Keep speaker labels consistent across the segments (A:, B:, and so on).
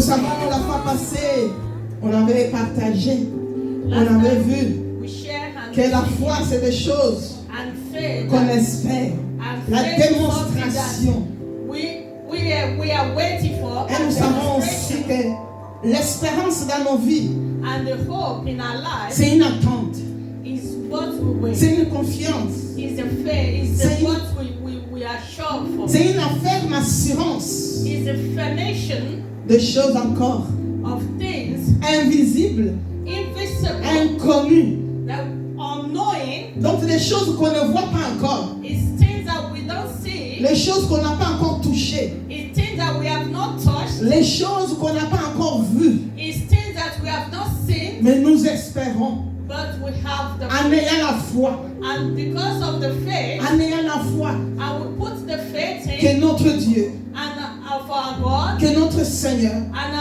A: savons, la fois passée, on avait partagé, on avait vu que la foi, c'est des choses qu'on espère. La démonstration.
B: We are waiting for.
A: Et nous savons aussi que l'espérance dans nos vies,
B: and the hope in our lives,
A: c'est une attente.
B: is what we wait.
A: C'est une confiance.
B: Is the faith. Is
A: C'est
B: the what we are sure for.
A: C'est une ferme assurance
B: Is the foundation
A: de choses encore
B: of things
A: invisibles,
B: invisible,
A: inconnues.
B: that unknowing.
A: Donc des choses qu'on ne voit pas encore.
B: Is things that we don't see.
A: Les choses qu'on n'a pas encore touchées.
B: Is things that we have not touched.
A: Les choses qu'on n'a pas encore vues.
B: Is things that we have not seen.
A: Mais nous espérons.
B: But we have the
A: En ayant la foi.
B: and because of the faith,
A: En ayant la foi.
B: and we put the faith in,
A: Que notre Dieu,
B: and of our God,
A: que notre Seigneur
B: and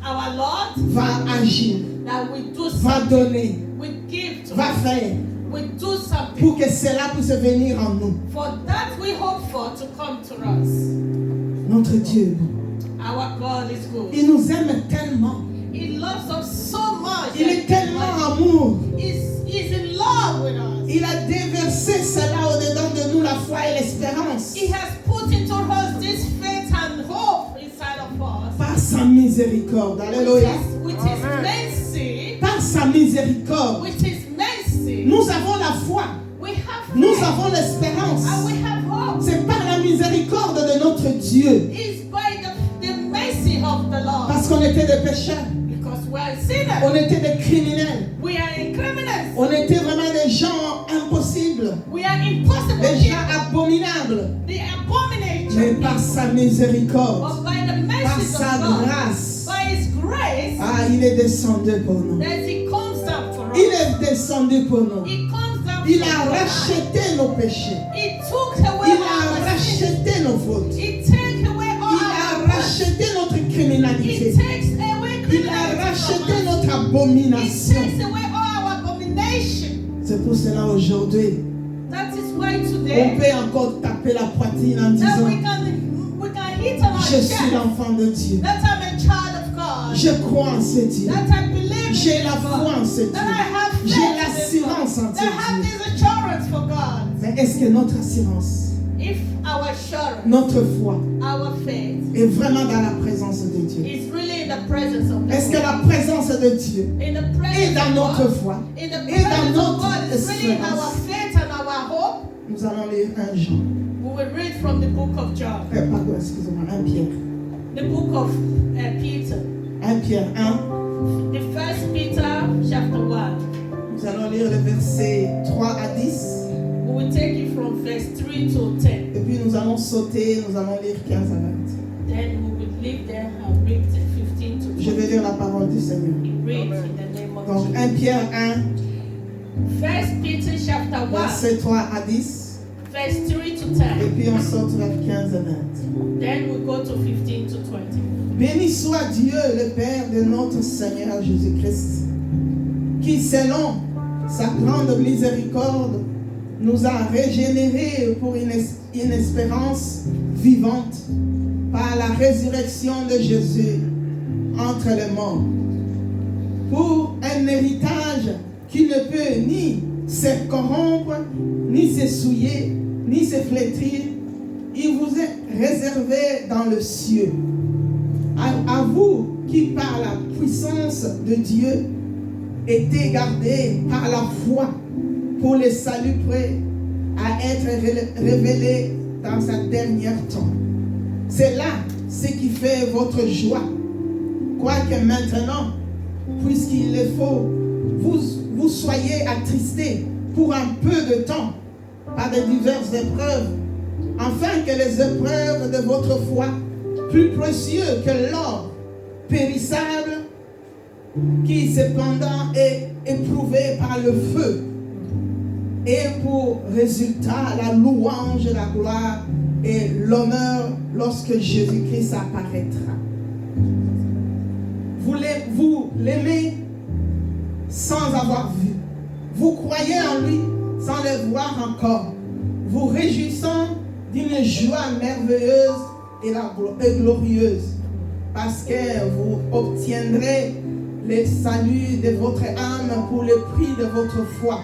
B: our Lord,
A: va agir,
B: that we do
A: va
B: something,
A: donner,
B: we give to,
A: va faire
B: we do something,
A: pour que cela puisse venir en nous.
B: for that we hope for to come to us.
A: Notre Dieu,
B: Our God is good.
A: il nous aime tellement.
B: He loves us so much.
A: Il est tellement amour.
B: He's in love with us.
A: Il a déversé cela au-dedans de nous, la foi et l'espérance.
B: He has put into us this faith and hope inside of us.
A: Par sa miséricorde. Alléluia.
B: With his mercy.
A: Par sa miséricorde.
B: With his mercy.
A: Nous avons la foi.
B: We have
A: Nous
B: faith.
A: avons l'espérance.
B: And we have hope.
A: C'est par la miséricorde de notre Dieu.
B: It's by the mercy of the Lord.
A: Parce qu'on était des pécheurs.
B: Because we are sinners.
A: On était des criminels.
B: We are criminals.
A: On était vraiment des gens impossibles.
B: We are impossible.
A: Des gens abominables.
B: The abomination.
A: Mais par sa miséricorde,
B: But by the
A: par
B: mercy of
A: sa
B: God,
A: grâce,
B: by his grace,
A: il est descendu pour nous.
B: that he comes down for us.
A: Il est descendu pour nous.
B: He comes down
A: Il
B: for
A: a
B: us.
A: racheté nos péchés.
B: He took away
A: Il a
B: our sins.
A: racheté nos fautes.
B: He takes away all
A: Il a
B: our faults.
A: racheté notre
B: He
A: criminalité.
B: takes away
A: Il a
B: criminality
A: racheté
B: from us.
A: notre
B: He
A: abomination.
B: takes away all our abomination.
A: C'est pour cela aujourd'hui,
B: That is why
A: on
B: today
A: peut encore taper la poitrine en
B: that
A: disant,
B: we can hit on our
A: je suis
B: chest
A: l'enfant de Dieu.
B: that I'm a child of God.
A: Je crois en ce Dieu.
B: That I believe
A: J'ai
B: in
A: la
B: God.
A: foi en ce
B: That I
A: Dieu.
B: have faith
A: J'ai
B: in
A: l'assurance en
B: God. That I have
A: ce Dieu.
B: this assurance for God.
A: Mais est-ce que notre assurance,
B: If our assurance,
A: notre foi
B: our faith
A: est vraiment dans la présence de Dieu?
B: is really in the presence of
A: Est-ce que
B: God.
A: la présence de Dieu
B: In the
A: est
B: presence
A: dans
B: of
A: notre
B: God.
A: foi?
B: In the
A: Et dans
B: presence of
A: notre
B: God is really in our
A: espérance.
B: faith and our hope.
A: Nous allons lire 1 Jean.
B: We will read from the book of John,
A: Pardon, excusez-moi, 1 Pierre.
B: the book of Peter,
A: 1 Pierre 1.
B: the first Peter chapter 1.
A: Nous allons lire le verset 3 à 10.
B: We will take it from verse 3 to 10.
A: Et puis nous allons sauter, nous allons lire 15 à 20.
B: Then we will leave there and read 15 to
A: Je
B: 20.
A: vais lire la parole du Seigneur.
B: Read in the name of
A: Donc
B: Jesus.
A: 1 Pierre 1,
B: First Peter chapter 1,
A: verset 3 à 10.
B: verse 3 to
A: Et
B: 10.
A: puis on saute vers 15 à 20.
B: Then we go to 15 to 20.
A: Béni soit Dieu, le Père de notre Seigneur Jésus-Christ, qui, selon sa grande miséricorde, nous a régénérés pour une espérance vivante par la résurrection de Jésus entre les morts, pour un héritage qui ne peut ni se corrompre, ni se souiller, ni se flétrir. Il vous est réservé dans le ciel. À vous qui, par la puissance de Dieu, étaient gardés par la foi pour le salut prêt à être révélé dans sa dernière temps. C'est là ce qui fait votre joie. Quoique maintenant, puisqu'il le faut, vous soyez attristés pour un peu de temps par de diverses épreuves, afin que les épreuves de votre foi, plus précieux que l'or périssable, qui cependant est éprouvé par le feu, et pour résultat la louange, la gloire et l'honneur lorsque Jésus-Christ apparaîtra. Vous l'aimez sans avoir vu. Vous croyez en lui sans le voir encore. Vous réjouissant d'une joie merveilleuse et glorieuse. parce que vous obtiendrez le salut de votre âme pour le prix de votre foi.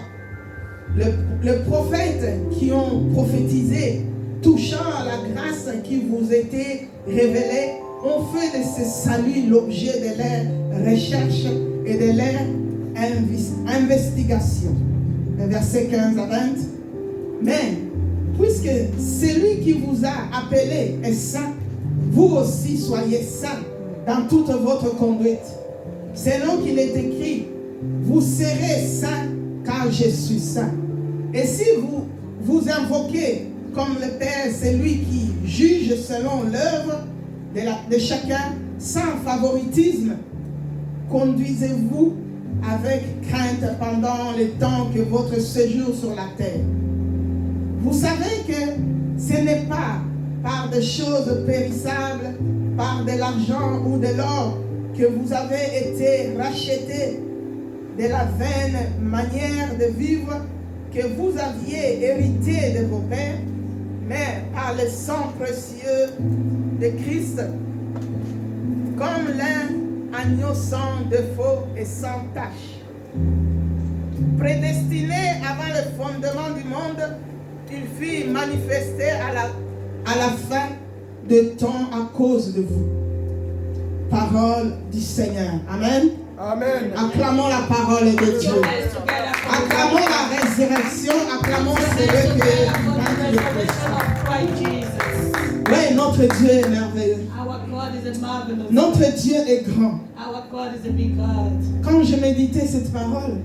A: Les prophètes qui ont prophétisé touchant à la grâce qui vous était révélée ont fait de ce salut l'objet de leur recherche et de leur investigation. Versets 15 à 20. Mais puisque celui qui vous a appelé est saint, vous aussi soyez saints dans toute votre conduite. Selon qu'il est écrit, vous serez saints car je suis saint. Et si vous invoquez comme le Père, celui qui juge selon l'œuvre de chacun, sans favoritisme, conduisez-vous avec crainte pendant le temps que votre séjour sur la terre. Vous savez que ce n'est pas par des choses périssables, par de l'argent ou de l'or, que vous avez été rachetés de la vaine manière de vivre que vous aviez hérité de vos pères, mais par le sang précieux de Christ, comme l'un agneau sans défaut et sans tache. Prédestiné avant le fondement du monde, il fut manifesté à la fin de temps à cause de vous. Parole du Seigneur. Amen.
C: Amen.
A: Acclamons la parole de Dieu. Acclamons la résurrection. Acclamons celui qui est vaincre le péché. Oui, notre Dieu est merveilleux. Notre Dieu est grand. Quand je méditais cette parole,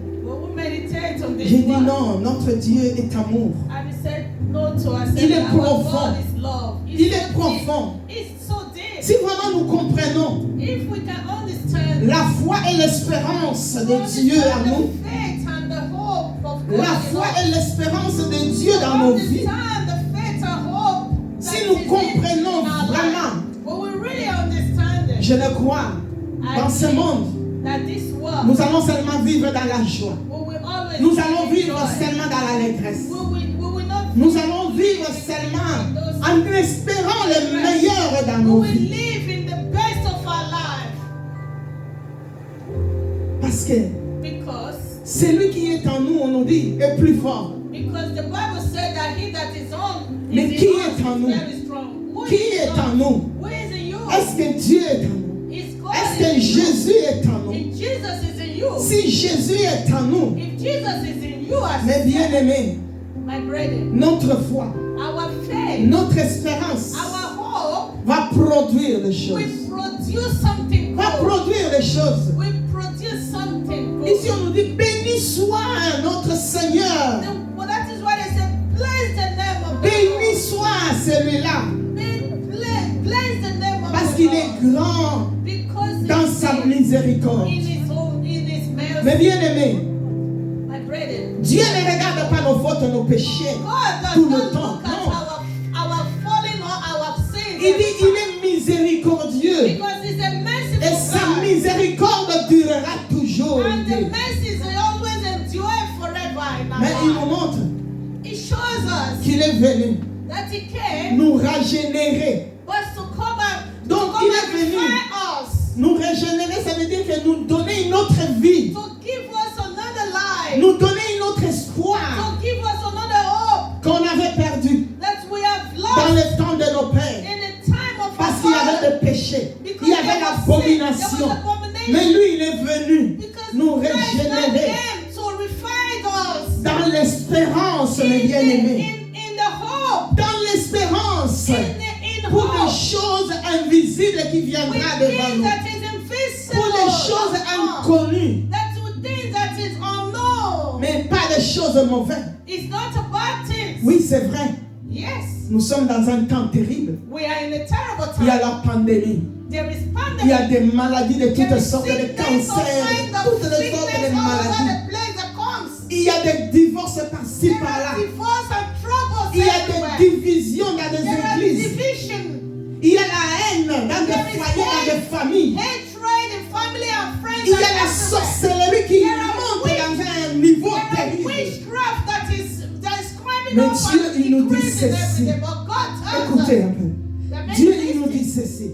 A: j'ai dit non, notre Dieu est amour. Il est profond. Il est profond. Si vraiment nous comprenons la foi et l'espérance de Dieu à nous, la foi et l'espérance de Dieu dans nos vies, si nous comprenons vraiment, je le crois, dans ce monde, nous allons seulement vivre dans la joie. Nous allons vivre seulement dans l'allégresse. Nous allons vivre seulement en espérant le meilleur dans nos vies. Parce que celui qui est en nous, on nous dit, est plus fort. Mais qui est en nous? Qui est en nous? Est-ce que Dieu est en nous? Est-ce que Jésus est en nous? Si Jésus est en nous, mes bien-aimés, notre foi, notre espérance va produire des choses. Va produire des choses. Ici on nous dit, béni soit notre Seigneur. Béni soit celui-là. Parce qu'il est grand dans sa miséricorde. Mais bien aimé, Dieu ne regarde pas nos fautes, nos péchés tout le temps. Non. Il dit, il est miséricordieux. Et sa miséricorde durera toujours. Mais il nous montre qu'il est venu nous régénérer. Donc il est venu nous régénérer, ça veut dire que nous donner une autre vie. Nous donner une autre espoir qu'on avait perdu dans le temps de nos pères. Parce qu'il y avait le péché, il y avait l'abomination. Mais lui, il est venu nous régénérer dans l'espérance, mes bien-aimés. Dans l'espérance pour des choses invisibles qui viendront devant nous. Pour des choses inconnues. Mais pas des choses mauvaises. Oui, c'est vrai. Nous sommes dans un temps terrible. Il y a la pandémie. Il y a des maladies de toutes sortes, des cancers, toutes les sortes de maladies. Il y a des divorces par-ci, par-là. Il y a des divisions dans des églises. Il y a la haine dans des foyers, dans des familles. Il y a la sorcellerie qui monte dans un niveau terrible. Mais Dieu, il nous dit ceci. Écoutez un peu. Dieu, il nous dit ceci.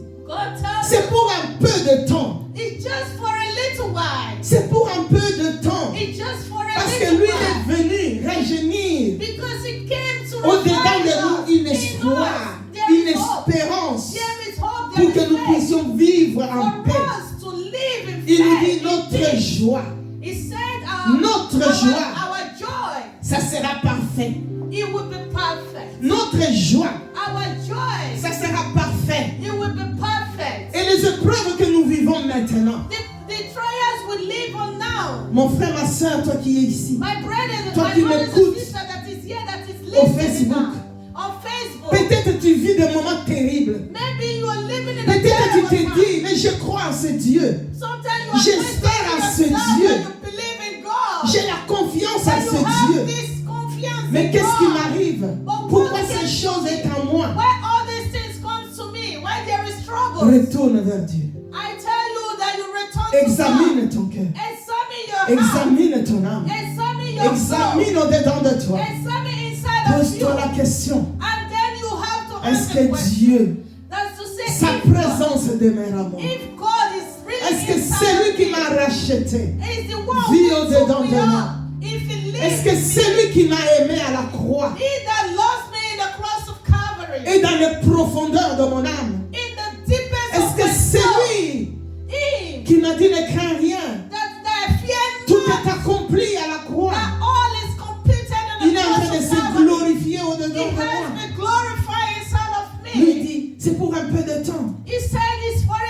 A: C'est pour un peu de temps.
B: It's just for a little while.
A: C'est pour un peu de temps.
B: It's just for a
A: Parce que
B: little
A: lui
B: while.
A: est venu rajeunir
B: Because he came to
A: au-dedans
B: revive
A: de nous
B: us.
A: une
B: In
A: espoir,
B: us, there
A: une
B: is hope.
A: espérance
B: There is hope.
A: pour
B: There
A: que
B: is
A: nous
B: faith.
A: puissions vivre en
B: For
A: paix.
B: us to live in
A: Il nous dit
B: faith.
A: notre joie,
B: He said
A: Notre joie.
B: our joy,
A: ça sera parfait.
B: it will be perfect.
A: Notre joie,
B: Our joy,
A: ça sera parfait.
B: it will be perfect.
A: Et les épreuves que nous vivons maintenant,
B: The trials we live on now.
A: mon frère, ma soeur, toi qui es ici,
B: My brother,
A: Toi
B: my
A: qui
B: brothers
A: m'écoutes
B: and sisters that is here, that is
A: au
B: listening
A: Facebook.
B: now. On Facebook.
A: peut-être tu vis des moments terribles.
B: Maybe you are living in a
A: Peut-être tu
B: terrible
A: t'es
B: time.
A: dit, mais je crois en ce Dieu.
B: Sometimes you are
A: J'espère en ce
B: questioning
A: Dieu.
B: yourself and you believe in God.
A: J'ai la confiance en
B: But you
A: ce
B: have
A: Dieu.
B: this confiance
A: Mais
B: in
A: qu'est-ce qui
B: God.
A: m'arrive?
B: But
A: Pourquoi
B: what
A: ces
B: can
A: choses
B: you
A: sont en moi?
B: Why all these things come to me? Why there is trouble?
A: Retourne vers Dieu.
B: I tell you that you return to
A: Examine
B: God.
A: ton cœur.
B: Examine your heart.
A: Examine ton âme.
B: Examine your soul.
A: Examine au-dedans de toi.
B: Examine inside of you.
A: Pose-toi la question.
B: And then you have to
A: Est-ce
B: ask
A: que
B: the question.
A: Dieu,
B: That's to say,
A: sa
B: if God,
A: présence demeure à moi?
B: if God is really
A: Est-ce que
B: inside
A: c'est lui
B: of
A: qui
B: me,
A: m'a racheté?
B: is the one
A: vit
B: who
A: au-dedans
B: took me
A: de moi?
B: up. If he lives
A: Est-ce que
B: in
A: c'est
B: me,
A: lui qui m'a aimé à la croix
B: he that lost me in the cross of Calvary,
A: et dans les profondeurs de mon âme?
B: in the deepest
A: Est-ce
B: of
A: que
B: my
A: c'est
B: soul,
A: lui
B: him
A: qui m'a dit ne crains rien?
B: that fear
A: Tout
B: not,
A: est accompli à la croix.
B: that all is completed in
A: Il
B: the
A: est en train
B: cross
A: de
B: of
A: se
B: Calvary.
A: glorifier
B: He
A: au-dedans de
B: has
A: moi.
B: been glorified inside of
A: Lui
B: me.
A: dit, c'est pour un peu de temps.
B: He said it's for a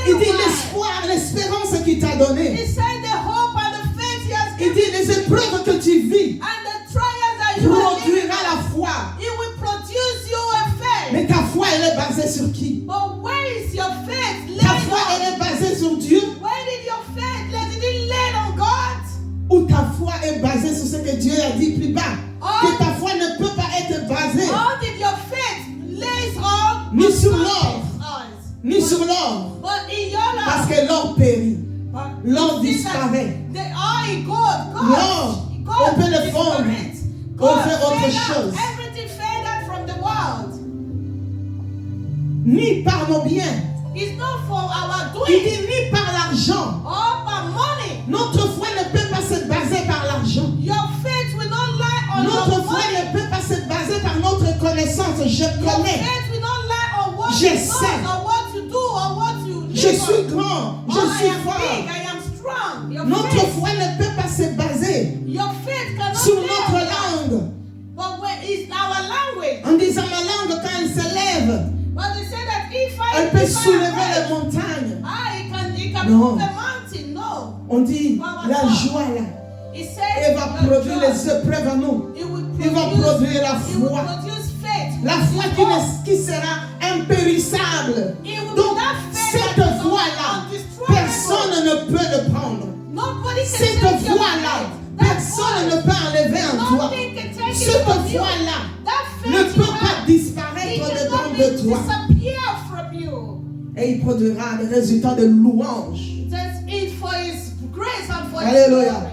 A: Il
B: little
A: dit
B: while.
A: l'espoir, l'espérance qu'il t'a donné.
B: He said the hope and the faith he has
A: Il
B: given
A: dit les épreuves que tu vis
B: and the trials that you are living
A: produira la foi.
B: it will produce you a faith.
A: Mais ta foi, elle est basée sur qui?
B: But where is your faith
A: Ta
B: laid
A: foi,
B: on?
A: elle est basée sur Dieu
B: Where did your faith did it lay on God?
A: ou ta foi est basée sur ce que Dieu a dit plus bas?
B: Oh.
A: Que ta foi ne peut pas être basée
B: Or did your faith lays on
A: Ni sur
B: something
A: l'or.
B: else?
A: ni sur l'or.
B: But in your life,
A: Parce que l'or périt. L'or disparaît.
B: They are in God.
A: L'or, on peut le fondre. On fait autre chose.
B: Everything faded from the world.
A: Ni par nos biens.
B: It's not for our
A: Il
B: doing
A: dit ni par l'argent.
B: or by money.
A: Notre foi ne peut pas se baser par l'argent.
B: Your faith will not lie on
A: Notre
B: your
A: foi
B: money.
A: ne peut pas se baser par notre connaissance. Je
B: Your
A: connais.
B: faith will not lie on what
A: Je
B: you
A: sais.
B: know or what you do or what you live
A: Je
B: on.
A: suis grand.
B: Oh,
A: Je
B: I
A: suis
B: am big,
A: fort.
B: I am strong. Your
A: Notre
B: faith,
A: foi ne peut pas se baser
B: your faith cannot
A: sur
B: lay
A: notre
B: on that.
A: langue.
B: But where is our language?
A: En disant ma langue, quand elle se lève,
B: But they say that if I
A: elle peut
B: if I
A: soulever
B: pray,
A: les montagnes.
B: it can
A: No.
B: move the mountain. No.
A: On dit la joie là.
B: It says
A: Elle va
B: your
A: produire
B: joy,
A: les épreuves en nous.
B: it will
A: Il va produire la
B: it will
A: foi.
B: produce faith.
A: La foi
B: It will-
A: qui sera impérissable.
B: it will
A: Donc,
B: be that faith
A: cette
B: that is
A: foi-là,
B: undestroyable.
A: personne ne peut le prendre.
B: Nobody can
A: Cette
B: take your
A: foi-là,
B: faith. That
A: personne
B: voice,
A: ne peut enlever en toi.
B: nothing can take it
A: Cette
B: from you.
A: foi-là
B: That
A: ne
B: faith
A: peut
B: you
A: pas
B: have, it
A: disparaître
B: cannot
A: dedans de toi.
B: disappear from you.
A: Et il produira des résultats de louange.
B: That's it for His grace and for His
A: Alléluia.
B: glory.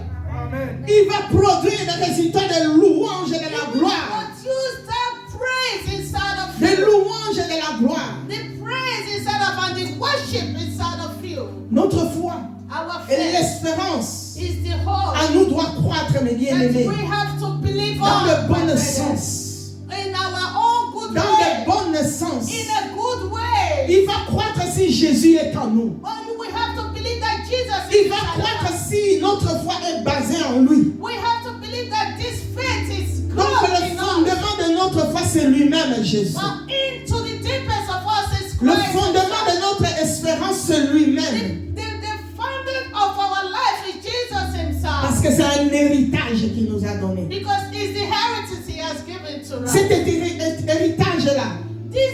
A: Il va produire des résultats de louange et de
B: He
A: la
B: will
A: gloire.
B: produce that praise inside of
A: De
B: you.
A: louange et de la gloire.
B: The praise inside of and the worship inside of you.
A: Notre foi
B: Our
A: et
B: faith
A: l'espérance
B: is the hope
A: à nous doit croître, mes
B: that
A: bien-aimés,
B: we have to believe
A: dans
B: on,
A: le bon
B: my
A: sens.
B: brothers. In our own good
A: Dans
B: way.
A: le bon sens.
B: In a good way.
A: Il va croître si Jésus est en nous.
B: But we have to believe that Jesus
A: Il
B: is
A: va
B: inside of
A: croître
B: us.
A: si notre foi est basée en lui.
B: We have to believe that this faith is
A: Donc
B: God
A: le
B: in us.
A: fondement de notre foi, c'est lui-même, Jésus.
B: But into the deepest of us is
A: Le
B: Christ.
A: fondement de notre espérance, c'est lui-même.
B: The founder of our life is Jesus himself.
A: Parce que c'est un héritage qu'il nous a donné.
B: Because it's the heritage he has given to us.
A: Cet héritage-là,
B: This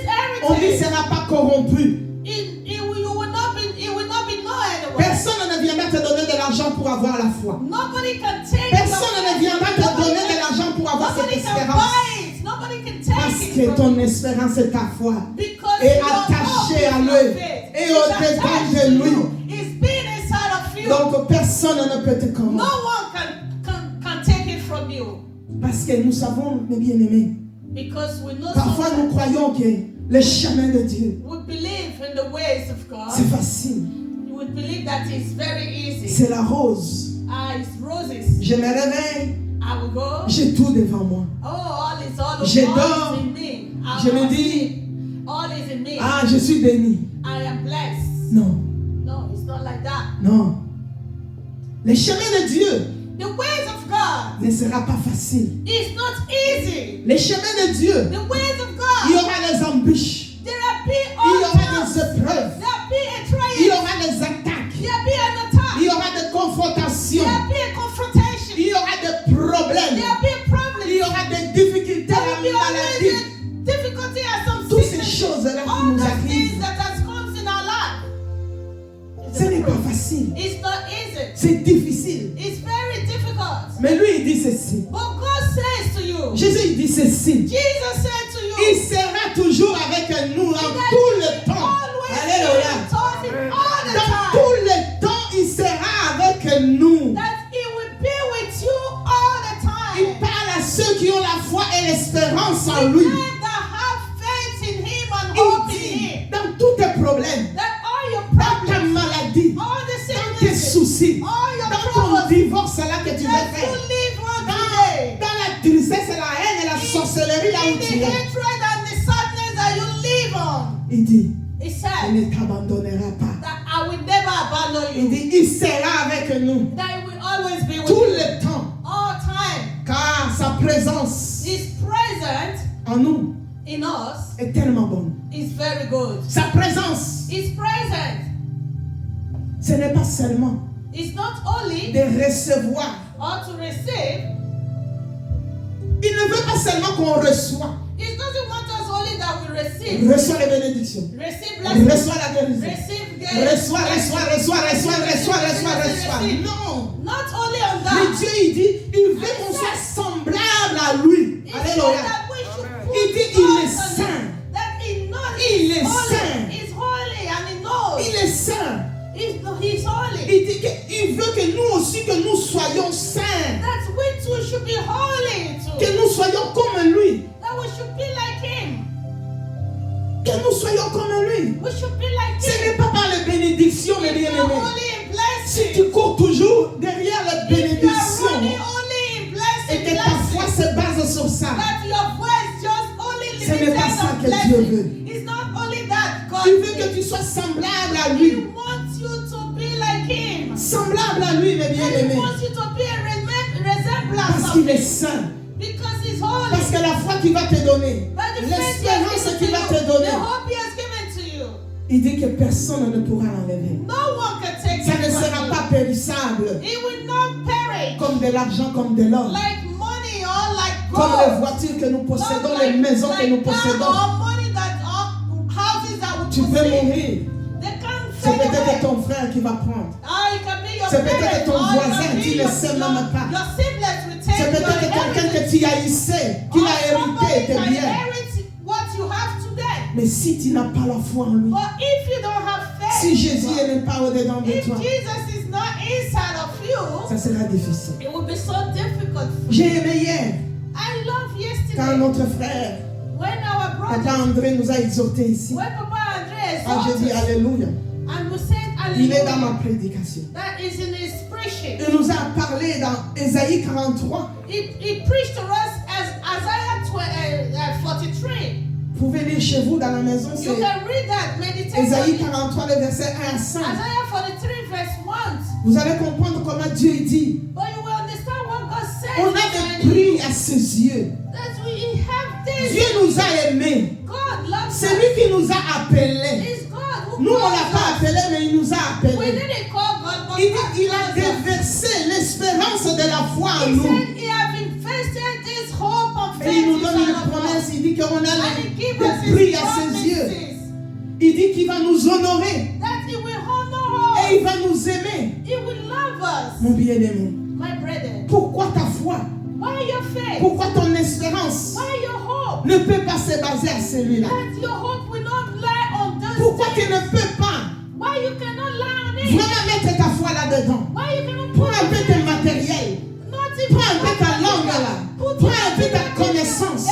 A: on dit ne
B: heritage,
A: sera pas corrompu.
B: it will not be known anywhere.
A: Personne ne viendra te donner de l'argent pour avoir la foi.
B: Nobody can take
A: Personne
B: your
A: ne viendra te
B: faith.
A: donner de l'argent pour avoir cette
B: Nobody can
A: espérance.
B: buy it. Nobody can take
A: Parce
B: it
A: que
B: from
A: ton
B: you.
A: espérance est ta foi.
B: Because
A: est
B: your hope
A: attaché
B: is
A: à
B: your
A: lui
B: faith.
A: et
B: It's
A: au-dedans
B: attached
A: de
B: to
A: lui.
B: you. It's been inside of you.
A: Donc personne ne peut te
B: No
A: corrompre.
B: one can take it from you.
A: Parce que nous savons, mes bien-aimés,
B: Because we know
A: parfois nous
B: sometimes
A: croyons que le chemin de Dieu,
B: would believe in the ways of
A: c'est
B: God,
A: facile.
B: you would believe that it's very easy.
A: C'est la rose.
B: It's roses.
A: Je me réveille,
B: I will go.
A: j'ai tout devant moi.
B: Oh, all is all
A: Je
B: all
A: dors.
B: is in me. I
A: Je me
B: will
A: dis,
B: sleep. All is in me.
A: ah, je suis béni.
B: I am blessed.
A: Non,
B: No, it's not like that.
A: non. Le chemin de Dieu
B: The ways of God
A: ne sera pas facile.
B: is not easy.
A: Le chemin de Dieu,
B: The ways of
A: il y
B: God,
A: aura des embûches,
B: there will be
A: il y
B: all
A: aura des
B: trials.
A: épreuves,
B: There be a
A: il y
B: trial.
A: aura des attaques,
B: There be an attack.
A: il y aura des confrontations,
B: There be a confrontation.
A: il y aura des problèmes,
B: There be a problem.
A: il y aura des difficultés,
B: There
A: la
B: will be
A: maladie,
B: always a difficulty and some
A: toutes ces
B: sickness.
A: choses-là qui
B: All
A: nous
B: the things
A: arrivent.
B: that has comes in our life.
A: Ce n'est pas facile,
B: It's not easy.
A: c'est difficile.
B: It's very difficult.
A: Mais lui, il dit ceci.
B: But God says to you,
A: Jésus, il dit ceci.
B: Jesus said to you,
A: Il sera toujours avec nous en
B: that
A: tout le
B: He
A: temps.
B: always
A: Alléluia.
B: told him all the
A: Dans
B: time
A: tout le temps, il sera avec nous.
B: that He will be with you all the
A: Il
B: time.
A: parle à ceux qui ont la foi et l'espérance en
B: The
A: lui.
B: time that have faith in Him and
A: Il
B: hope in
A: dit,
B: Him,
A: dans tous tes problèmes,
B: that all your
A: dans ta
B: problems,
A: maladie,
B: all the
A: dans tes
B: sicknesses,
A: soucis,
B: all your
A: dans ton
B: troubles
A: divorce là que tu veux
B: that
A: faire,
B: you live on today,
A: dans la tristesse et la haine et la sorcellerie là où
B: in the
A: tu es.
B: hatred and the sadness that you live on.
A: Il dit,
B: He
A: il
B: said
A: ne t'abandonnera pas.
B: that I will never abandon
A: Il
B: you.
A: dit, il sera avec nous
B: That He will always be with
A: tout
B: you
A: le temps,
B: all time.
A: car sa présence
B: His presence
A: en nous
B: in us
A: est tellement bonne.
B: is very good.
A: Sa présence,
B: His presence
A: ce n'est pas seulement
B: is not only
A: de recevoir.
B: or to receive.
A: Il ne veut pas seulement qu'on reçoit.
B: It doesn't want us only that we receive.
A: Reçoit les bénédictions.
B: Receive blessings.
A: Reçoit la guérison.
B: Receive grace.
A: Reçoit. Non.
B: Not only on
A: Mais
B: that.
A: Dieu, il dit, il veut qu'on soit semblable à lui.
B: He said
A: Alléluia.
B: that we should
A: Il dit,
B: put
A: il est
B: us on
A: saint.
B: it. That he knows
A: Il est
B: he's
A: saint.
B: holy. He's holy and he knows.
A: Il est saint.
B: He's holy.
A: Il dit qu'il veut que nous aussi, que nous soyons saints.
B: That we too should be holy too.
A: Que nous soyons comme lui.
B: That we should be like him.
A: Que nous soyons comme lui.
B: We should be like
A: Ce
B: him.
A: n'est pas par les bénédictions, mes
B: If you're
A: bien-aimés.
B: only in
A: Si
B: blessing,
A: tu cours toujours derrière les
B: if you're
A: bénédictions
B: running only in
A: et que
B: blessing,
A: ta foi se base sur ça,
B: that your voice just only
A: Ce n'est
B: limited
A: pas ça
B: on
A: que Dieu veut.
B: blessing. It's not only that God
A: il veut que
B: says.
A: tu sois semblable à
B: He
A: lui.
B: wants you to be like him.
A: Semblable à lui, mes
B: And he
A: bien-aimés.
B: wants you to be a resemblance
A: Parce
B: of
A: qu'il est
B: him.
A: saint.
B: Because he's holy.
A: Parce que la foi qu'il va te donner,
B: By the faith he has
A: l'espérance
B: given
A: qu'il
B: to
A: va
B: you,
A: te donner,
B: the hope he has given to you,
A: il dit que personne ne pourra l'enlever.
B: no one can take
A: Ça ne
B: it
A: sera
B: from
A: pas
B: you.
A: périssable,
B: It will not perish
A: comme de l'argent, comme de l'or,
B: like money or like
A: comme les
B: gold.
A: voitures que nous
B: Not
A: possédons, les maisons que nous
B: car
A: possédons.
B: or money that or houses that we
A: Tu peux
B: possess.
A: mourir.
B: They can't
A: C'est
B: fade
A: peut-être
B: away.
A: ton frère qui va prendre.
B: It can be your
A: C'est peut-être
B: parents,
A: ton
B: or it
A: voisin
B: can be
A: qui ne
B: your-
A: sait
B: your-
A: même pas.
B: Your siblings will take
A: C'est
B: your
A: peut-être quelqu'un que
B: inheritance.
A: tu haïssais, qui
B: Or
A: a
B: somebody
A: hérité tes
B: can
A: biens.
B: inherit what you have today.
A: Mais si tu n'as pas la foi en lui,
B: But if you don't have faith,
A: si Jésus n'est pas au-dedans de
B: if
A: toi,
B: Jesus is not inside of you,
A: ça sera difficile.
B: it will be so difficult.
A: J'ai aimé hier,
B: I love
A: quand
B: yesterday
A: notre frère,
B: when our brother,
A: Papa André nous a exhortés ici.
B: when Papa Andre
A: Ah, j'ai dit
B: exalted
A: Alléluia.
B: and we said
A: Il est dans
B: hallelujah.
A: ma prédication.
B: That is in his preaching.
A: Il nous a parlé dans Ésaïe 43.
B: He preached to us as Isaiah 43.
A: Vous pouvez lire chez vous dans la maison,
B: You
A: c'est
B: can read that, meditate on
A: Ésaïe
B: it.
A: 43, le verset 1 à 5.
B: Isaiah 43 verse 1.
A: Vous allez comprendre comment Dieu dit.
B: But you will understand what God says.
A: On a des prix à ses yeux.
B: That we have this.
A: Dieu nous a aimés.
B: God loves
A: C'est
B: us.
A: lui qui nous a appelés.
B: It's God who
A: Nous, on ne
B: calls
A: l'a pas
B: us.
A: appelé, mais il nous a
B: We
A: appelés.
B: didn't call God, but
A: Il
B: God
A: dit qu'il a
B: calls us.
A: déversé l'espérance de la foi en
B: He
A: nous.
B: said he has invested his hope and
A: Et il
B: faith
A: nous donne
B: inside
A: une
B: of
A: promesse.
B: us.
A: Il dit qu'on a
B: And he gives us
A: des prix
B: his
A: à ses yeux.
B: promises.
A: Il dit qu'il va nous honorer.
B: That he will honor
A: Et
B: us.
A: il va nous aimer.
B: He will love us.
A: Mon bien-aimé.
B: My brethren,
A: Pourquoi ta foi?
B: why your faith?
A: Pourquoi ton espérance
B: Why your hope?
A: ne peut pas se baser à celui-là?
B: That your hope will not lie on those
A: Pourquoi tu
B: things.
A: ne peux pas
B: Why you cannot lie on it?
A: vraiment mettre ta foi là-dedans?
B: Why you cannot
A: Prends
B: put
A: un peu tes matériels.
B: not even
A: Prends un peu ta langue là. Prends un peu ta connaissance.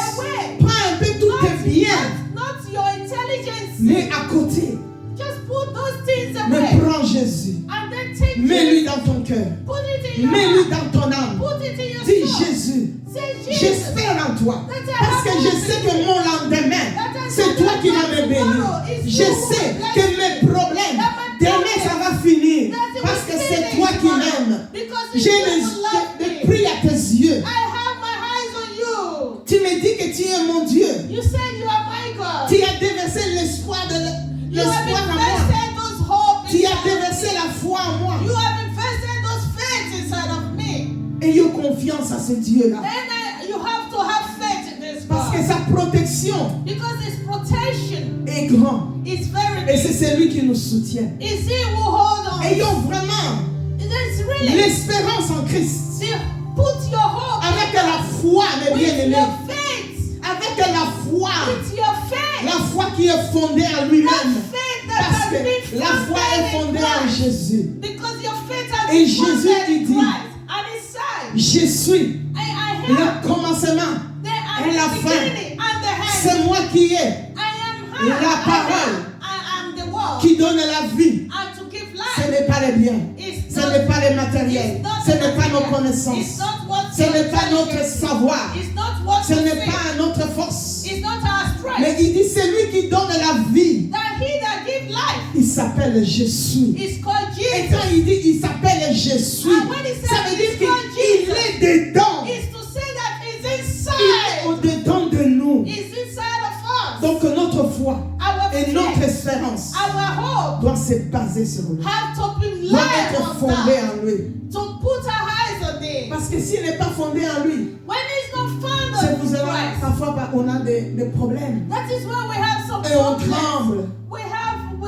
A: Prends un peu tous tes biens.
B: Not your
A: Jésus.
B: And then take
A: Mets-lui
B: Jesus.
A: dans ton cœur.
B: Put it in your
A: Mets-lui
B: heart.
A: dans ton âme.
B: Put it in your
A: Dis
B: soul.
A: Jésus.
B: Say Jesus.
A: J'espère en toi. Parce que je sais que mon lendemain, c'est toi qui vas me bénir. Je sais que mes problèmes, demain ça va finir. Parce que c'est toi qui m'aimes. J'ai des prix à tes yeux.
B: I have my eyes on you.
A: Tu me dis que tu es mon Dieu.
B: You said you are my God.
A: Tu as déversé l'espoir
B: You have
A: en moi.
B: invested those hope
A: Tu as
B: inside of
A: déversé
B: me.
A: la foi en moi.
B: You have invested those faith inside of me.
A: Ayons confiance à ce Dieu-là.
B: Then you have to have faith in this
A: Parce que
B: God.
A: sa protection
B: Because his protection
A: est grande.
B: is very
A: Et c'est
B: big.
A: celui qui nous soutient.
B: It's he who hold on.
A: Ayons vraiment
B: It's really
A: l'espérance en Christ.
B: put your hope
A: Avec la foi, mes
B: with
A: bien-aimés.
B: your faith.
A: Avec la foi.
B: With your faith.
A: La foi qui est fondée en
B: That
A: lui-même.
B: faith that
A: Parce
B: has been
A: que la foi est
B: founded
A: fondée
B: in
A: en
B: Christ.
A: Jésus.
B: Because your faith has
A: Et
B: been
A: Jésus,
B: founded
A: il
B: in
A: dit,
B: Christ. And he said,
A: Je suis
B: I
A: le
B: have
A: commencement
B: the
A: et la fin.
B: beginning and the end.
A: C'est moi qui ai,
B: I am
A: la
B: her.
A: parole
B: I am the word.
A: qui donne la vie.
B: And to give
A: Ce
B: life.
A: n'est pas les biens.
B: It's
A: Ce
B: not-
A: n'est pas les matériels.
B: it's not
A: Ce n'est pas nos
B: material.
A: connaissances.
B: It's not what
A: Ce n'est pas notre
B: intelligence.
A: savoir.
B: It's not what
A: Ce
B: we
A: n'est
B: think.
A: pas notre force.
B: It's not our strength.
A: Mais il dit, c'est lui qui donne la vie.
B: That he that gives life
A: Il s'appelle Je suis.
B: is called
A: Et
B: Jesus.
A: quand il dit, il s'appelle Je suis,
B: And when he says
A: ça veut dire
B: he's called
A: qu'il
B: Jesus,
A: est dedans.
B: is to say that he's
A: Il est
B: inside.
A: au-dedans de nous.
B: He's inside of us.
A: Donc notre foi
B: Our
A: et notre
B: faith,
A: espérance
B: our hope
A: doit se baser sur lui.
B: have to be
A: Doit
B: live
A: être
B: on
A: fondée
B: that.
A: en lui.
B: To put our eyes on it.
A: Parce que s'il n'est pas fondé en lui,
B: When it's not found
A: c'est
B: on
A: pour cela
B: Christ,
A: parfois on a des problèmes.
B: that is why we have some
A: Et on
B: problems.
A: tremble.
B: We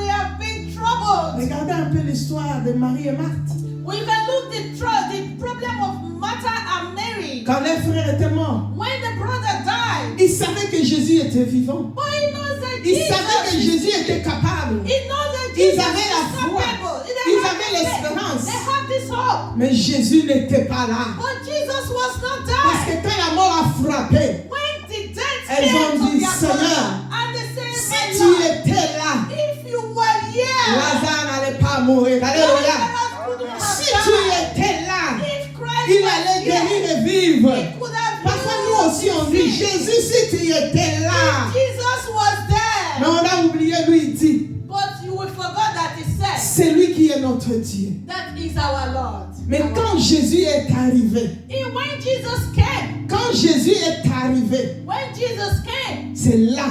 B: have been troubled.
A: Regardez un peu l'histoire de Marie et Marthe.
B: We can look the problem of Martha and Mary.
A: Quand les frères étaient morts,
B: When the brother died,
A: ils savaient que Jésus était vivant.
B: but he knows that
A: Ils savaient que
B: Jesus,
A: Jésus était capable.
B: he knows that
A: Ils
B: Jesus
A: avaient la
B: is
A: foi.
B: capable.
A: Ils
B: have
A: avaient
B: faith.
A: l'espérance.
B: They have this hope.
A: Mais Jésus n'était pas là.
B: But Jesus was not
A: Parce
B: there.
A: que quand la mort a frappé,
B: When the death
A: Elles
B: came
A: ont
B: to
A: dit,
B: their
A: Seigneur,
B: brother, and they said,
A: si
B: "My
A: tu
B: Lord,
A: étais là,
B: if you were here,
A: Lazare n'allait pas mourir. Alléluia.
B: Lazarus couldn't have
A: Si
B: died.
A: tu étais là,
B: If Christ
A: il
B: was
A: allait
B: here,
A: guérir et vivre.
B: he could have
A: Parfois nous aussi on dit, Jésus, si tu étais là.
B: Jesus was
A: Mais
B: there.
A: on a oublié, lui il dit,
B: But you will forget that he said,
A: c'est lui qui est notre Dieu.
B: that is our Lord.
A: Mais quand Jésus est arrivé,
B: And when Jesus came,
A: quand Jésus est arrivé,
B: when Jesus came,
A: c'est là,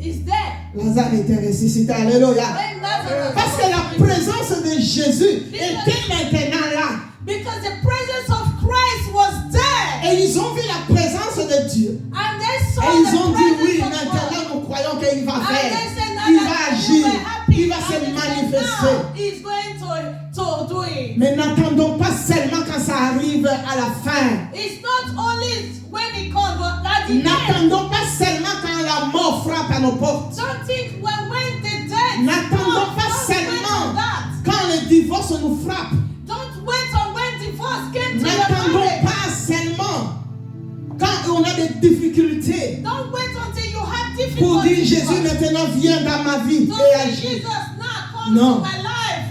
B: is there.
A: Lazare était ressuscité. Alléluia.
B: When Lazarus
A: Parce que la
B: was
A: présence de Jésus était maintenant là.
B: because the presence of Christ was there.
A: Et ils ont vu la présence de Dieu.
B: And they saw
A: Et ils
B: the
A: ont dit, oui,
B: presence of God.
A: maintenant nous croyons qu'il va
B: And
A: faire.
B: they said, now
A: Il
B: that
A: va
B: we
A: agir.
B: were happy,
A: Il va
B: and
A: se
B: they said,
A: manifester.
B: now he's going to do it.
A: Mais n'attendons pas seulement quand ça arrive à la fin.
B: It's not only when he comes, but at the end.
A: N'attendons pas seulement quand la mort frappe à nos portes.
B: Don't think when the death
A: N'attendons
B: comes,
A: pas
B: don't wait on
A: seulement
B: that.
A: quand le divorce nous frappe.
B: Don't wait on when divorce came to your
A: N'attendons
B: marriage.
A: pas seulement quand on a des difficultés
B: Don't wait until you have
A: pour dire
B: difficulties.
A: Jésus maintenant viens dans ma vie
B: Don't
A: et
B: say,
A: agis.
B: Jesus, now come
A: Non.
B: to my life.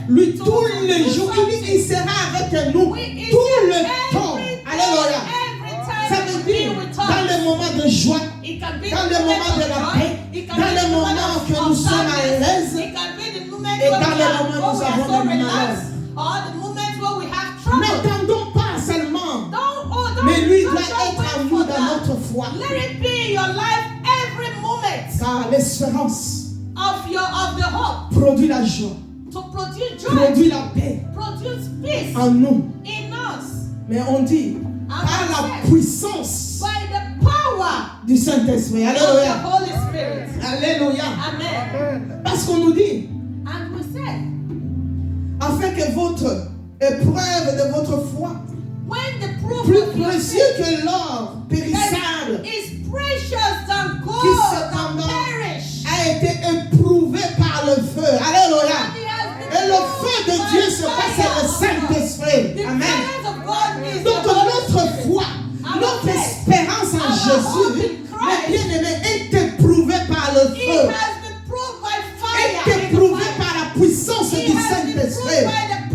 A: Lui,
B: To
A: tous
B: do
A: les jours,
B: something.
A: il sera avec nous
B: We-
A: tout
B: it's
A: le
B: every
A: temps.
B: day,
A: Alléluia.
B: every time
A: Ça veut
B: he
A: dire
B: will talk.
A: dans les moments de joie,
B: It can be
A: dans
B: the
A: les
B: moment
A: moments de
B: of
A: la
B: joy.
A: paix,
B: It can
A: dans
B: be
A: les
B: the moment
A: moments
B: of-
A: que
B: of
A: nous sommes à
B: sadness.
A: l'aise,
B: It can be the moment
A: et
B: where
A: dans
B: we
A: les
B: are-
A: moments où
B: where
A: nous
B: we are
A: avons
B: so
A: des
B: relaxed, or the moment where we have trouble.
A: n'attendons pas seulement,
B: Don't
A: mais lui
B: don't
A: doit
B: just
A: être en
B: wait
A: nous
B: for
A: dans
B: that.
A: notre foi.
B: Let it be in your life every moment
A: Car l'espérance
B: of the hope
A: produit la joie,
B: to produce joy,
A: produit la paix
B: produce peace
A: en nous.
B: in us
A: Mais on dit, par la puissance
B: by the power
A: du Saint-Esprit.
B: of the
A: Alléluia.
B: Holy Spirit.
A: Alléluia.
B: Amen.
A: Parce qu'on nous dit,
B: And we say,
A: afin que votre épreuve de votre foi,
B: when the proof
A: plus
B: of your
A: précieux
B: faith
A: que l'or périssable,
B: is precious than gold
A: qui
B: that
A: cependant
B: perish,
A: a été éprouvé par le feu. Alléluia.
B: and it has been
A: Et le feu de
B: proved
A: Dieu
B: by
A: se passe
B: fire
A: à le
B: of God.
A: Saint-Esprit.
B: The
A: Amen.
B: presence of God is
A: Donc
B: the Holy
A: notre
B: Spirit.
A: foi, notre espérance en Jésus, mes bien-aimés, est éprouvée par le
B: It
A: feu,
B: has been proved by
A: est
B: fire.
A: éprouvée par la puissance
B: It
A: du
B: has been proved
A: Saint-Esprit.
B: by the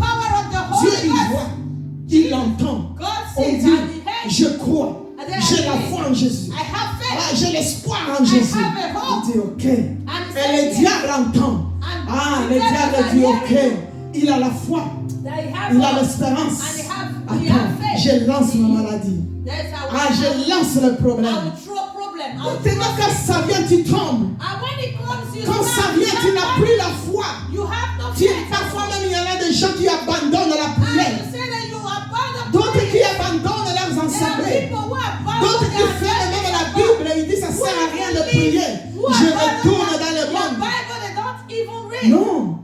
A: Jésus.
B: I have faith.
A: Ah, j'ai l'espoir en Jésus.
B: have a hope.
A: Il dit ok.
B: And
A: Et le diable entend.
B: And
A: Ah,
B: the
A: le
B: devil
A: diable
B: can
A: dit
B: hear
A: ok.
B: it.
A: Il a la foi.
B: That he have
A: Il a
B: hope.
A: l'espérance.
B: And he have
A: Attends,
B: faith.
A: je lance ma maladie.
B: That's how
A: Ah, je lance le
B: I
A: problème.
B: will throw a problem. I will
A: Maintenant,
B: throw
A: quand ça vient, tu tombes.
B: And when it comes, you
A: Quand ça
B: stand,
A: vient, tu n'as plus la foi.
B: You have no
A: Tu,
B: faith.
A: parfois même, il y en a des gens qui abandonnent la
B: And
A: prière.
B: you say that you abandon
A: D'autres qui
B: prayer.
A: abandonnent leurs
B: There are
A: assemblées.
B: people who abandon
A: D'autres qui
B: their
A: ferment même la
B: faith.
A: Bible et ils disent ça sert à rien de prier. Je retourne dans le
B: Your
A: monde.
B: Bible, they don't even read.
A: Non,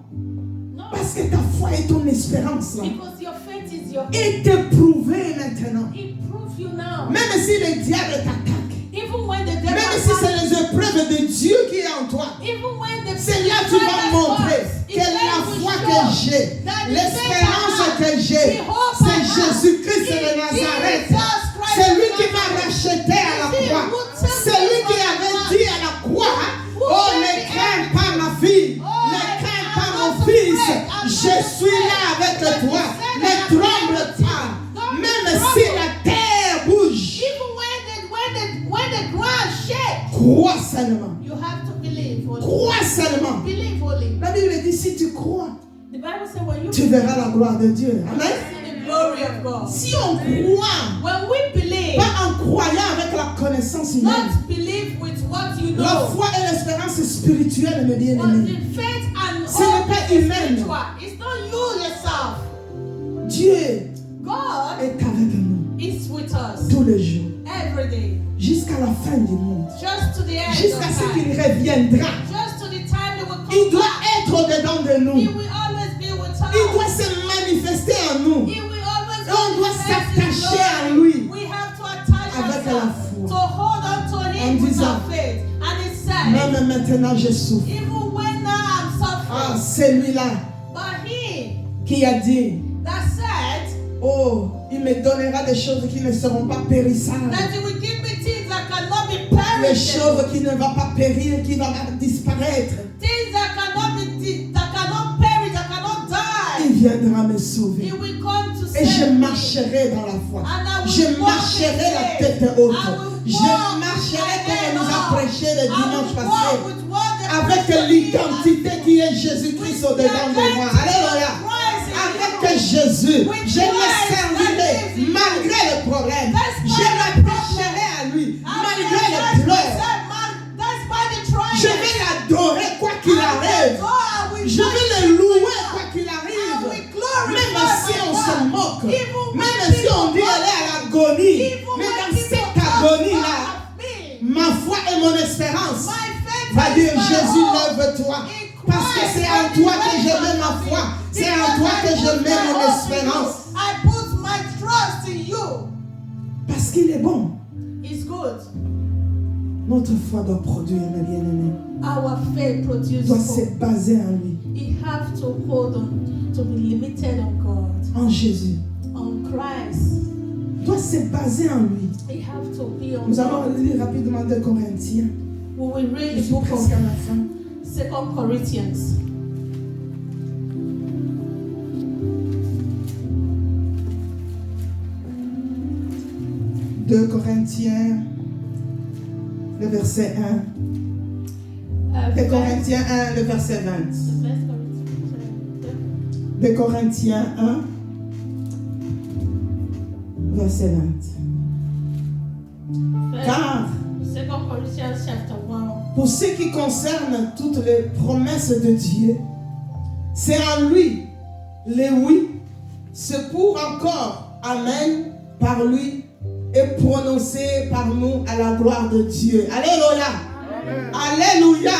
B: No.
A: parce que ta foi est ton espérance là.
B: Because your faith is your
A: Et t'éprouver maintenant.
B: It proves you now.
A: Même si le diable t'attaque,
B: Even when the devil
A: même si c'est
B: attacks,
A: les épreuves de Dieu qui est en toi,
B: even when the
A: c'est là que tu vas montrer que la foi que j'ai, l'espérance que j'ai, c'est Jésus-Christ de Nazareth. C'est lui qui m'a racheté à la croix. C'est lui qui avait dit à la croix, oh ne crains pas ma fille, ne crains pas mon fils, je suis là avec toi, ne tremble pas. Même si la terre bouge,
B: Even when the ground shakes,
A: crois seulement,
B: you have to believe. Only.
A: crois seulement.
B: Believe only.
A: La Bible dit si tu crois,
B: The Bible says when you
A: tu verras la gloire de Dieu. Amen.
B: see the glory of God.
A: Si on croit,
B: When we believe,
A: pas en croyant avec la connaissance humaine,
B: not believe with what you
A: la
B: know,
A: foi et l'espérance spirituelle, mes
B: but
A: bien-aimés.
B: the faith and
A: Ce n'est
B: hope
A: pas
B: is
A: humain.
B: spiritual. It's not you yourself.
A: Dieu
B: God
A: est avec nous
B: is with us
A: tous les jours,
B: every day,
A: jusqu'à la fin du monde,
B: just to the end
A: jusqu'à
B: of
A: ce
B: time,
A: qu'il reviendra.
B: just to the time He will
A: Il
B: come
A: doit
B: back.
A: être au-dedans de
B: He
A: nous.
B: will always be with us.
A: Il doit se manifester en nous.
B: He will always
A: Et on doit
B: manifest His
A: s'attacher à
B: glory.
A: lui
B: We have to attach
A: avec la
B: ourselves
A: foi.
B: to hold on to
A: En
B: Him with
A: disant,
B: our faith. And He said,
A: Même maintenant, je souffre.
B: even when now I'm
A: Ah,
B: suffering,
A: celui-là
B: but He
A: qui a dit,
B: that said
A: oh, il me donnera des choses qui ne seront pas périssables.
B: that He will give me things that cannot be
A: Les
B: perished,
A: choses qui ne vont pas périr, qui vont disparaître.
B: things that cannot perish, that cannot die.
A: Il viendra me sauver.
B: He will come to
A: Et je
B: save me.
A: marcherai dans la foi.
B: And I will
A: Je
B: walk
A: marcherai
B: in
A: la
B: faith.
A: tête
B: I
A: haute.
B: will
A: Je
B: walk
A: marcherai
B: my
A: comme
B: head
A: on nous a
B: up.
A: prêché le
B: I
A: dimanche
B: will
A: passé.
B: walk with what the
A: Avec
B: Christ
A: l'identité qui est Jésus-Christ au-dedans de moi. Alléluia. Avec Jésus, je le servirai malgré le problème. Je m'attacherai à lui malgré les pleurs. Je vais l'adorer quoi qu'il arrive. Je vais le louer quoi qu'il arrive. Même si on se moque, même si on dit elle est à l'agonie, mais dans cette agonie-là, ma foi et mon espérance va dire Jésus, lève-toi. Parce que c'est en toi que je mets ma foi. C'est en toi que je mets mon espérance.
B: I put my trust in you.
A: Parce qu'il est bon.
B: It's good.
A: Notre foi doit produire, mes bien-aimés.
B: Our faith produces
A: Doit
B: hope.
A: se baser en lui,
B: You have to hold on, to be limited on God,
A: en Jésus.
B: on Christ.
A: Doit se baser en lui.
B: You have to be on
A: Nous allons
B: God.
A: lire rapidement 2 Corinthiens.
B: We will read
A: Je
B: the
A: suis
B: book of
A: presque à la fin.
B: 2 Corinthians.
A: Deux Corinthiens, le verset 1. 2 Corinthiens 1, le verset 20. 2 Corinthiens 1, verset 20. Car,
B: 2 Corinthians chapter 1.
A: pour ce qui concerne toutes les promesses de Dieu, c'est en lui, les oui, c'est pour encore, amen, par lui, et prononcé par nous à la gloire de Dieu. Alléluia.
C: Amen.
A: Alléluia.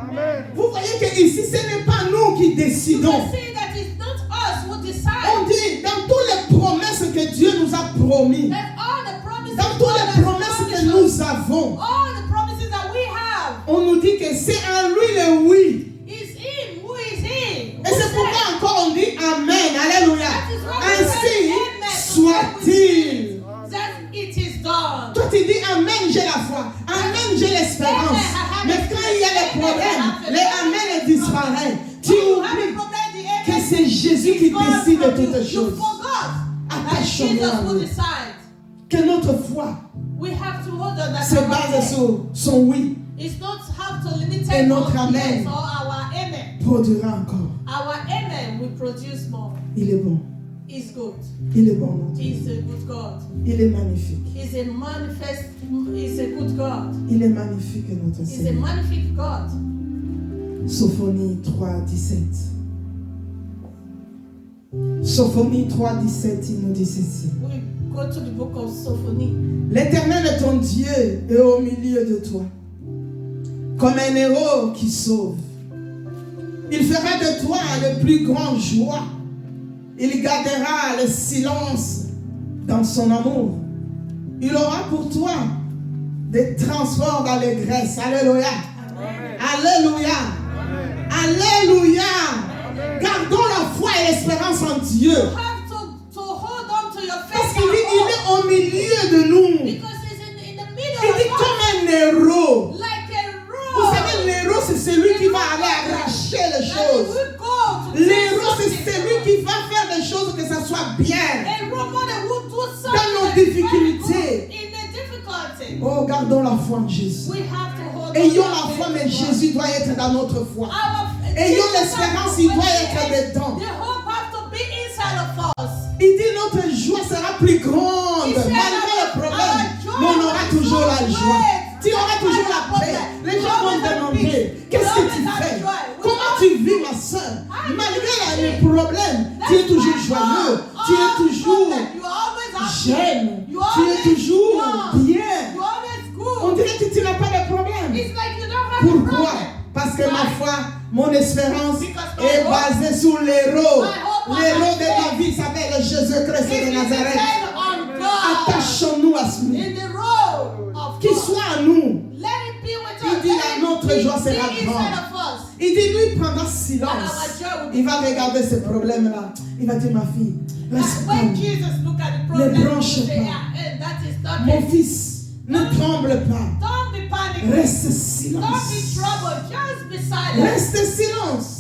C: Amen.
A: Vous voyez que ici, ce n'est pas nous qui
B: You
A: décidons.
B: can see that it's not us who
A: On
B: decide.
A: dit dans toutes les promesses que Dieu nous a promis,
B: That all the promises
A: dans
B: God
A: toutes
B: has
A: les promesses que
B: promised us,
A: nous avons,
B: all the promises that we have,
A: on nous dit que c'est en lui le oui.
B: is Him. Who is He?
A: Et c'est pourquoi encore on dit Amen. Alléluia.
B: That is why we
A: Ainsi
B: say Amen.
A: soit-il.
B: That it is done.
A: Toi tu dis Amen, j'ai la foi. Amen, j'ai l'espérance. Mais quand il y a les problèmes, les Amen disparaissent. Tu
B: When you have a
A: oublies
B: problem, the
A: que
B: amen
A: c'est Jésus qui
B: is God
A: décide de
B: from you.
A: toutes
B: You
A: choses.
B: forgot that
A: Attachons-nous
B: Jesus
A: à
B: will
A: lui.
B: decide.
A: Que notre foi
B: We have to hold on that
A: se base sur son oui.
B: It's not have to limit
A: Et notre
B: our
A: amen
B: yes or our amen.
A: Produira encore.
B: Our amen will produce more.
A: Il est bon.
B: He's good.
A: Il est bon, notre Dieu.
B: He's a good God.
A: Il est magnifique.
B: He's a manifest. He's a good God.
A: Il est magnifique, notre
B: He's a
A: Seigneur.
B: magnific God.
A: Sophonie 3, 17. Sophonie 3, 17, il nous dit ceci.
B: We go to the book of Sophonie.
A: L'Éternel est ton Dieu et au milieu de toi, comme un héros qui sauve. Il fera de toi le plus grand joie. Il gardera le silence dans son amour. Il aura pour toi des transports d'allégresse. Alléluia.
B: Amen.
A: Alléluia. Alléluia. Gardons la foi et l'espérance en Dieu.
B: You have to hold on to your
A: Parce
B: faith.
A: qu'il est au milieu de nous.
B: Because he's in the middle
A: Il dit
B: of us.
A: comme un héros.
B: Like a
A: Vous
B: road.
A: savez, l'héros, c'est celui qui va aller arracher les choses. L'héros, c'est celui qui va faire les choses que ça soit bien. Dans nos difficultés. Oh, gardons la foi en Jésus. Ayons la foi, mais Jésus doit être dans notre foi. Ayons l'espérance, il doit être dedans. Il dit notre joie sera plus grande. Malgré le problème, mais on aura toujours la joie. Tu auras toujours la paix. Les gens vont demander, qu'est-ce que tu fais? Comment tu vis, ma soeur? Malgré les problèmes, tu es toujours joyeux. Tu es toujours jeune. Tu es toujours bien. On dirait que tu n'as pas de problème. Pourquoi? Parce que ma foi, mon espérance est basée sur l'héros. L'héros de ma vie s'appelle Jésus-Christ de Nazareth. Attachons-nous à ce lui. Qu'il soit à nous. Il dit la notre joie sera grande. Il dit lui prendra silence. Il va regarder ces problèmes-là. Il va dire ma fille, reste calme. Ne bronche pas. Mon fils, ne tremble pas. Reste silence. Reste silence.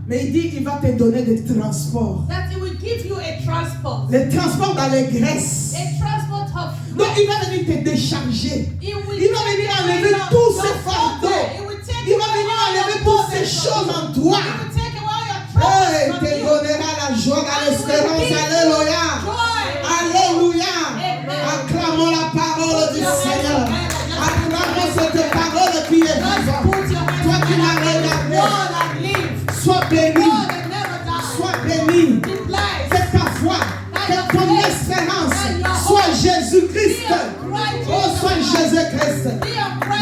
A: Mais il dit il va te donner des transports. Les transports d'allégresse. Donc il va venir te décharger. Il va venir enlever tous ces fardeaux. Il va venir enlever toutes ces choses en toi. Et il te donnera la joie dans l'espérance. Alléluia. Alléluia. Acclamons la parole du Seigneur. Acclamons cette parole qui est vivante. Toi qui m'as regardé. Sois béni. Sois béni. Que ta foi, que ton espérance soit Jésus-Christ. Oh, sois Jésus-Christ.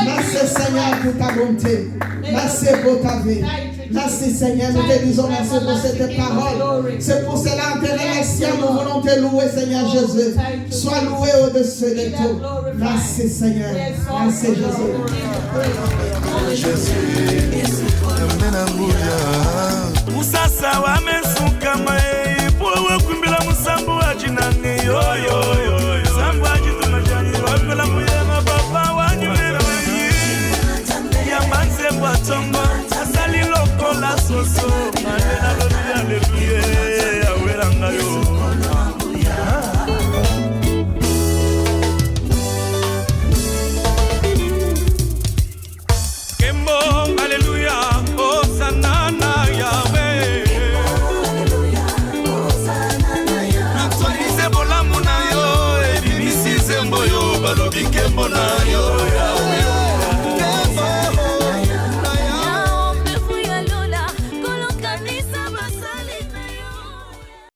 A: Merci Seigneur pour ta bonté. Merci pour ta vie. Merci Seigneur, nous te disons merci pour cette parole. C'est pour cela que nous voulons te louer Seigneur Jésus. Sois loué au-dessus de tout. Merci Seigneur. Merci Jésus.
C: Musasa wa mesuka mai powe kumbila musambu wa jinange yo yo yo sambu ajituma jani wapela muyema papa wa nyumera ya manze kwa tongo asali loko la soso manena lo haleluya ya welanga yo